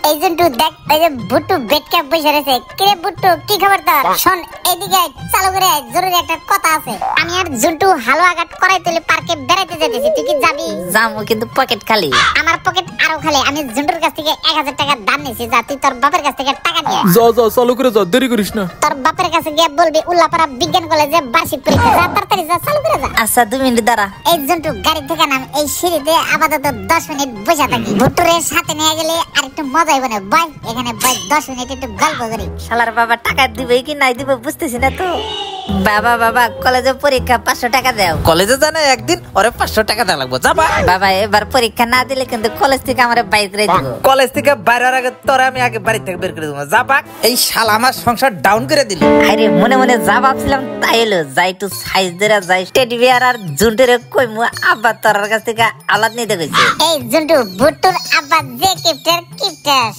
এই জন্টু দেখ এই যে বুট্টু বেটকে বসে রয়েছে। কিরে বুট্টু কি খবর তোর? শোন এইদিকে চালু করে জরুরি একটা কথা আছে। আমি আর জন্টু হালুয়া ঘাট করাই তুলে পার্কে বেড়াইতে যেতেছি, তুই কি যাবি? যাবো, কিন্তু পকেট খালি। আমার পকেট আরো খালি। আমি জন্টুর কাছ থেকে 1000 টাকা দাম নিয়েছি, যা তুই তোর বাপের কাছ থেকে টাকা নিয়ে যা যা চালু করে যা, দেরি করিস না। তোর বাপের কাছে গিয়ে বলবি উল্লাপাড়া বিজ্ঞান কলেজে বার্ষিক পরীক্ষা, যা তাড়াতাড়ি যা, চালু করে যা। আচ্ছা 2 মিনিট দাঁড়া। এই জন্টু গাড়ি থেকে নাম, এই সিঁড়িতে আপাতত 10 মিনিট বসে থাকি। ভুট্টুরের সাথে নিয়ে গেলে আর একটু মজা হইব না। ভাই এখানে ভাই 10 মিনিট একটু গল্প করি। শালার বাবা টাকা দিবে কি নাই দিবে বুঝতেছি না তো। বাবা কলেজে পরীক্ষা 500 টাকা দাও। কলেজে জানে একদিন ওরে 500 টাকা দেওয়া লাগবে। যাবা বাবা এবার পরীক্ষা না দিলে কিন্তু কলেজ থেকে আমার বাইর করে দিব। কলেজ থেকে বাইরের আগে তোরে আমি আগে বাড়ি থেকে বের করে দেবো। যাবা এই শালা আমার সংসার ডাউন করে দিল। আরে মনে মনে যা ভাবছিলাম তাই হলো। যাই একটু সাইজ ধরে যাই টেডি বিয়ার আর জুন্টের কইমু আব্বা তোর কাছ থেকে আলাদ নিতে কইছে। এই জন্টু ভুট্টুর আব্বা যে কিপটার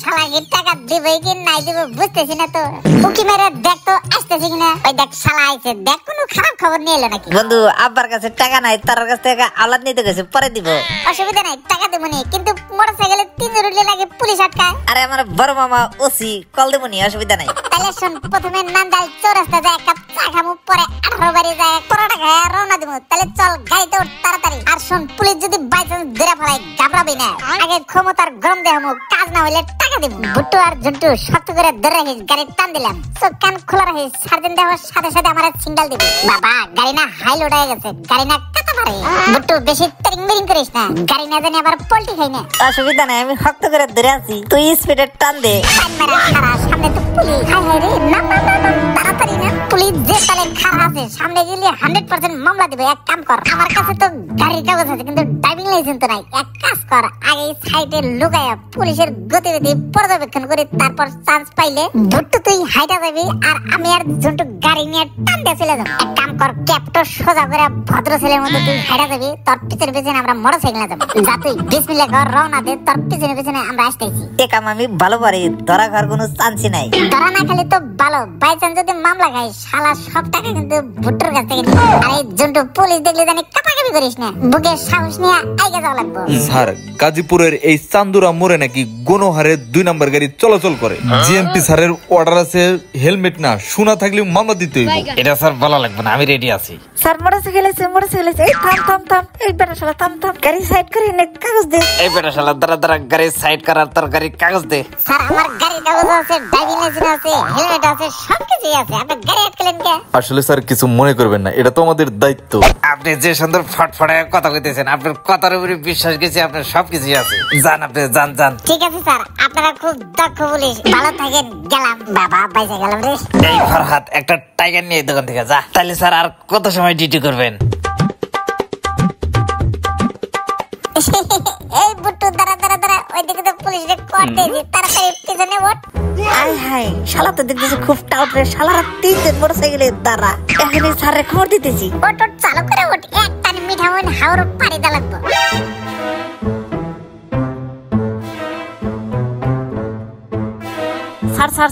শালা কি টাকা দিবে কি নাই দিবে বুঝতেছি না তো। উকি মেরে দেখ তো আসতেছি কিনা। ওই দেখ শালা আইছে, দেখ কোনো খারাপ খবর নিয়ে এলো নাকি। বন্ধু আব্বার কাছে টাকা নাই, তার কাছ থেকে আলাদ নিতে কইছে, পরে দিব। অসুবিধা নাই, টাকা দেবো নি, কিন্তু মোটরসাইকেলে 3 রুটলে লাগে পুলিশ আটকায়। আরে আমার বড় মামা ওসি কল দেবো নি, অসুবিধা নাই। তাহলে শোন, প্রথমে নান্দাইল চৌরাস্তা যায় এক কাপ চা খাবো, পরে 18 বাড়ি যায় পরোটা খায় রওনা দেবো। তাহলে চল গাড়িতে উঠ তাড়াতাড়ি। আর শোন, পুলিশ যদি বাই চান্স ধরে ফেলায় ঘাবড়াবি না। আগে ক্ষমতার গরম দেখামু, কাজ না হইলে টাকা দিব। ভুট্টু আর জন্টু শক্ত করে ধরে রাখিস, গাড়ি টান দিলাম। চোখ কান খোলা রাখিস, সার্জেন্ট দেওয়ার সাথে সাথে আমার সিগন্যাল দিবি। বাবা গাড়ি না হাই লোড হয়ে গেছে, গাড়ি না কাটা পারে। ভুট্টু বেশি ট্রিং মিরিং করিস না, গাড়ি না জানি আবার পল্টি খাই না। অসুবিধা নাই, আমি শক্ত করে ধরে আছি, তুই স্পিডে টান দে। সামনে তো পুলিশ। হাই হাই রে, না না না না, তাড়াতাড়ি না। পুলিশ যে তালে খারাপ আছে, সামনে গেলে 100% মামলা দিবে। এক কাম কর, আমার কাছে তো গাড়ির কাগজ আছে কিন্তু ড্রাইভিং লাইসেন্স তো নাই। এক কাজ কর, আগে সাইডে লুকায়া পুলিশের গতিবিধি পর্যবেক্ষণ করে তারপর চান্স পাইলে ভুট্টু তুই হাইটা যাবি আর আমি আর জন্টু গাড়ি নিয়ে টান দিয়ে চলে যাবো। এক কাম কর, ক্যাপটো সোজা করে ভদ্র ছেলের মতো তুই হাইটা যাবি, তোর পিছনে পিছনে আমরা মোটরসাইকেলে যাবো। যা তুই বিসমিল্লাহ কর, রওনা দে, তোর পিছনে পিছনে আমরা আসতেছি। এ কাম আমি ভালো পারি, ধরা খাওয়ার কোনো চান্সই নাই। ধরা না খালি তো ভালো, বাই চান্স যদি মামলা খাই শালা সব টাকা কিন্তু ভুট্টুর কাছ থেকে নিবি। আর এই জন্টু পুলিশ দেখলে জানি কাপাকাপি করিস না, বুকে সাহস নিয়ে আইগা যাওয়া লাগবে। স্যার গাজীপুরের এই চান্দুরা মোড়ে নাকি গণহারে 2 নাম্বার গাড়ি চলাচল করে। জিএমপি স্যারের অর্ডার আছে হেলমেট না শোনা থাকলে মামলা দিতে হইব। এটা স্যার বলা লাগবে না, আমি রেডি আছি। স্যার মোটরসাইকেল আছে, এই থাম এই বেটা শালা থাম, গাড়ি সাইড করে নে, কাগজ দে। এই বেটা শালা দাঁড়া গাড়ি সাইড করার তোর গাড়ির কাগজ দে। স্যার আমার গাড়ির কাগজ আছে, ড্রাইভিং লাইসেন্স আছে, হেলমেট আছে, সবকিছুই আছে। আপনি গাড়ি আটকালেন কে? আসলে স্যার কিছু মনে করবেন না, এটা তো আমাদের দায়িত্ব। আপনি যে সুন্দর ফটফটায় কথা কইতেছেন, আপনার কথার উপরে বিশ্বাস গেছে, আপনার সবকিছুই আছে। যান আপনি যান। ঠিক আছে স্যার, আপনারা খুব দক্ষ পুলিশ, ভালো থাকেন, গেলাম। বাবা বাইসে গেলাম রে। এই ফরহাদ একটা টাইগার নিয়ে দোকান থেকে যা। তাহলে স্যার আর কত সময় ডিউটি করবেন? এই বুট্টু দাঁড়া, ওই দিকে তো পুলিশ রে কোর্ট দিয়েছি, তাড়াতাড়ি পিছনে ওঠ। আয় হাই, শালা তো দেখতেছি খুব টাউট রে, শালারা 3 জন মোটরসাইকেলে দাঁড়া। এখানে স্যারের খবর দিতেছি। ওট চালু করে ওঠ, একটা মিঠা হইন হাওর পানি দা লাগবে।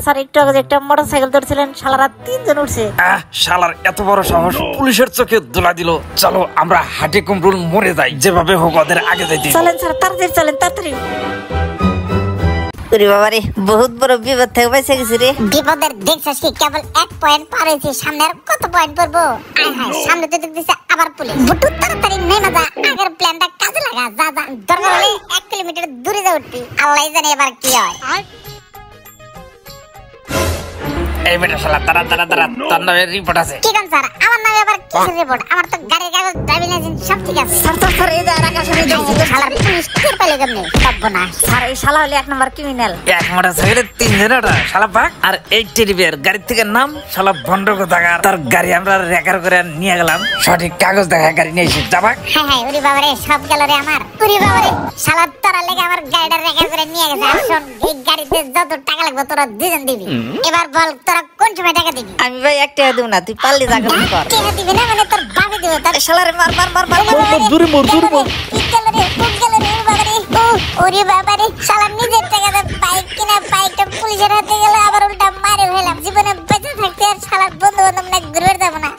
স্যার একটু আগে একটা মোটরসাইকেল ধরছিলেন, শালারা 3 জন উঠছে। শালার এত বড় সাহস, পুলিশের চোখে ধুলা দিল। চলো আমরা হাটে কুমরুল মরে যাই, যেভাবে হোক ওদের আগে যাইতে। চলেন স্যার, তাড়াতাড়ি। ওরে বাবারে, বহুত বড় বিপদ থেকে বেঁচে গেছি রে। বিপদের দেখছিস কি, কেবল 1 পয়েন্ট পার হয়েছে, সামনে আর কত পয়েন্ট পড়বো? সামনে তো দেখতেছি আবার পুলিশ। বুটু তাড়াতাড়ি নেমে যা, আগের প্ল্যানটা কাজে লাগা। যা দরকার হলে 1 কিলোমিটার দূরে যা উঠবি, আল্লাহ জানে এবার কি হয়। এই বেটা শালা দাঁড়া, তোর নামে রিপোর্ট আছে। কি কাম স্যার, আমার নামে আবার কিসের রিপোর্ট? আমার তো গাড়ির কাগজ, ড্রাইভিং লাইসেন্স সব ঠিক আছে। স্যার এই যে রাখা শুনে যাচ্ছি। শালার পুলিশ টের পেলে কেমনে? সর্বনাশ। স্যার এই শালা হলে 1 নাম্বার ক্রিমিনাল। এক মোটরসাইকেলে 3 জন ওটা, শালা পাক। আর এই টেডি বিয়ার গাড়ি থেকে নাম, শালা ভন্ড কোথাকার। তার গাড়ি আমরা রেকার করে নিয়ে গেলাম, সঠিক কাগজ দেখা গাড়ি নিয়ে এসে যাবা। হ্যাঁ ওরে বাবারে, সব গেল রে আমার। ওরে বাবারে, শালা তোরা লেগে আমার গাড়িটা রেকার করে নিয়ে গেছে। আর শোন, এই গাড়িতে যত টাকা লাগবে তোরা 2 জন দিবি। এবার বল তোরা কোন সময় টাকা দিবি? আমি ভাই 1 টাকা দেব না, তুই পারলি টাকা কর। টাকা দিবি না মানে তোর বাপে দিবে। তোর শালারে মার। জোরে মর। ওরে বাবারে, শালা নিজের টাকাতে বাইক কিনা, বাইকটা পুলিশের হাতে গেল, আবার উল্টা মারে ফেলাম। জীবনে বেঁচে থাকতে আর শালা বন্ধু বান্ধব না ঘুরে যাবো না।